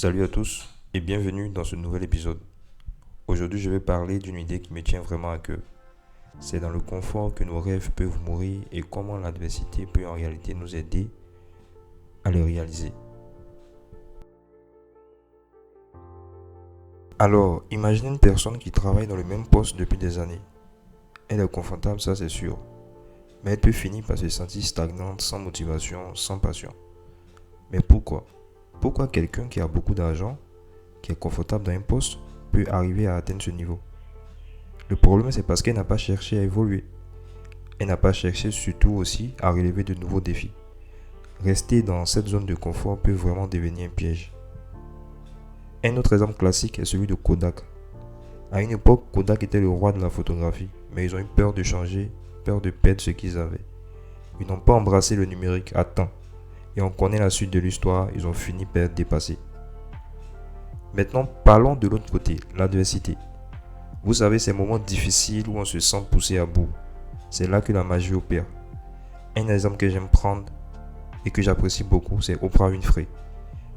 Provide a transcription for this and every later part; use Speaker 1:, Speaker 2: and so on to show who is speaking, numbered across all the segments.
Speaker 1: Salut à tous et bienvenue dans ce nouvel épisode. Aujourd'hui, je vais parler d'une idée qui me tient vraiment à cœur. C'est dans le confort que nos rêves peuvent mourir et comment l'adversité peut en réalité nous aider à les réaliser. Alors, imaginez une personne qui travaille dans le même poste depuis des années. Elle est confortable, ça c'est sûr, mais elle peut finir par se sentir stagnante, sans motivation, sans passion. Mais pourquoi? Pourquoi quelqu'un qui a beaucoup d'argent, qui est confortable dans un poste, peut arriver à atteindre ce niveau? Le problème, c'est parce qu'elle n'a pas cherché à évoluer. Elle n'a pas cherché surtout aussi à relever de nouveaux défis. Rester dans cette zone de confort peut vraiment devenir un piège. Un autre exemple classique est celui de Kodak. À une époque, Kodak était le roi de la photographie, mais ils ont eu peur de changer, peur de perdre ce qu'ils avaient. Ils n'ont pas embrassé le numérique à temps. Et on connaît la suite de l'histoire, ils ont fini par être dépassés. Maintenant, parlons de l'autre côté, l'adversité. Vous savez, ces moments difficiles où on se sent poussé à bout. C'est là que la magie opère. Un exemple que j'aime prendre et que j'apprécie beaucoup, c'est Oprah Winfrey.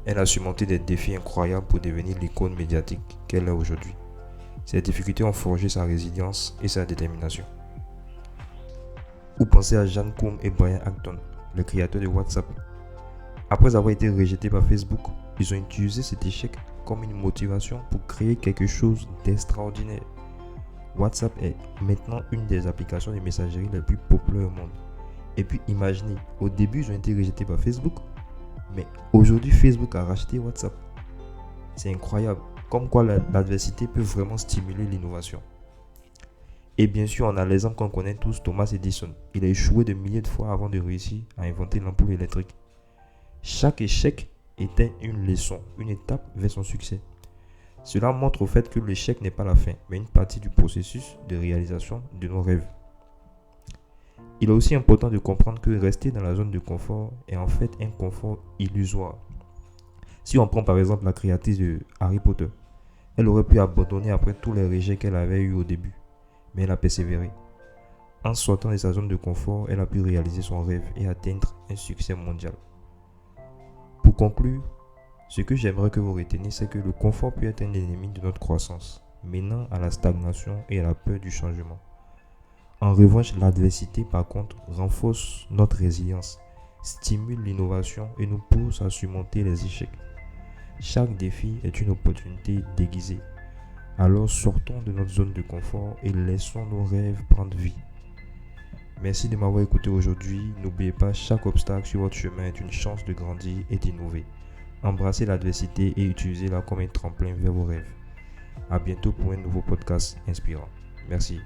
Speaker 1: Elle a surmonté des défis incroyables pour devenir l'icône médiatique qu'elle est aujourd'hui. Ces difficultés ont forgé sa résilience et sa détermination. Ou pensez à Jan Koum et Brian Acton, les créateurs de WhatsApp. Après avoir été rejetés par Facebook, ils ont utilisé cet échec comme une motivation pour créer quelque chose d'extraordinaire. WhatsApp est maintenant une des applications de messagerie les plus populaires au monde. Et puis imaginez, au début ils ont été rejetés par Facebook, mais aujourd'hui Facebook a racheté WhatsApp. C'est incroyable, comme quoi l'adversité peut vraiment stimuler l'innovation. Et bien sûr, on a l'exemple qu'on connaît tous, Thomas Edison. Il a échoué de milliers de fois avant de réussir à inventer l'ampoule électrique. Chaque échec était une leçon, une étape vers son succès. Cela montre au fait que l'échec n'est pas la fin, mais une partie du processus de réalisation de nos rêves. Il est aussi important de comprendre que rester dans la zone de confort est en fait un confort illusoire. Si on prend par exemple la créatrice de Harry Potter, elle aurait pu abandonner après tous les rejets qu'elle avait eus au début, mais elle a persévéré. En sortant de sa zone de confort, elle a pu réaliser son rêve et atteindre un succès mondial. Pour conclure, ce que j'aimerais que vous reteniez, c'est que le confort peut être un ennemi de notre croissance, menant à la stagnation et à la peur du changement. En revanche, l'adversité, par contre, renforce notre résilience, stimule l'innovation et nous pousse à surmonter les échecs. Chaque défi est une opportunité déguisée. Alors sortons de notre zone de confort et laissons nos rêves prendre vie. Merci de m'avoir écouté aujourd'hui. N'oubliez pas, chaque obstacle sur votre chemin est une chance de grandir et d'innover. Embrassez l'adversité et utilisez-la comme un tremplin vers vos rêves. A bientôt pour un nouveau podcast inspirant. Merci.